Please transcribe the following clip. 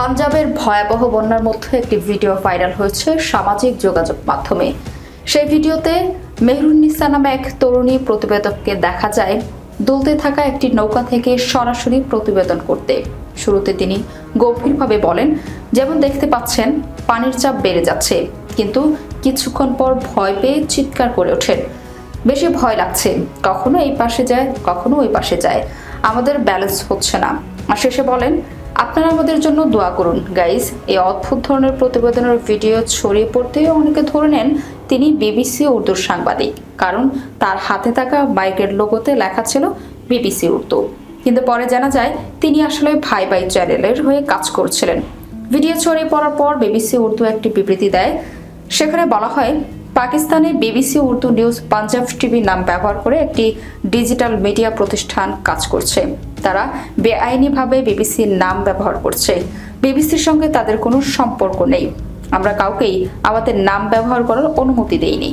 পাঞ্জাবের ভয়াবহ বন্যার মধ্যে একটি ভিডিও ভাইরাল হয়েছে সামাজিক যোগাযোগ মাধ্যমে। সেই ভিডিওতে মেহরুন্নিসা নামে এক তরুণী প্রতিবেদককে দেখা যায় দুলতে থাকা একটি নৌকা থেকে সরাসরি প্রতিবেদন করতে। শুরুতে তিনি গভীরভাবে বলেন, যেমন দেখতে পাচ্ছেন পানির চাপ বেড়ে যাচ্ছে, কিন্তু কিছুক্ষণ পর ভয় পেয়ে চিৎকার করে ওঠেন, বেশি ভয় লাগছে, কখনো এই পাশে যায় কখনো ওই পাশে যায়, আমাদের ব্যালেন্স হচ্ছে না। আর শেষে বলেন, আপনারা আমাদের জন্য দোয়া করুন গাইজ। এই অদ্ভুত ধরনের প্রতিবেদনের ভিডিও ছড়িয়ে পড়তে অনেকে ধরে নেন তিনি বিবিসি উর্দুর সাংবাদিক, কারণ তার হাতে থাকা মাইকের লোগোতে লেখা ছিল বিবিসি উর্দু। কিন্তু পরে জানা যায় তিনি আসলে ভাই ভাই চ্যানেলের হয়ে কাজ করছিলেন। ভিডিও ছড়িয়ে পড়ার পর বিবিসি উর্দু একটি বিবৃতি দেয়। সেখানে বলা হয়, পাকিস্তানে BBC Urdu news Punjab TV নাম ব্যবহার করে একটি ডিজিটাল মিডিয়া প্রতিষ্ঠান কাজ করছে। তারা বেআইনিভাবে বিবিসির নাম ব্যবহার করছে। বিবিসির সঙ্গে তাদের কোনো সম্পর্ক নেই। আমরা কাউকেই আমাদের নাম ব্যবহার করার অনুমতি দেইনি।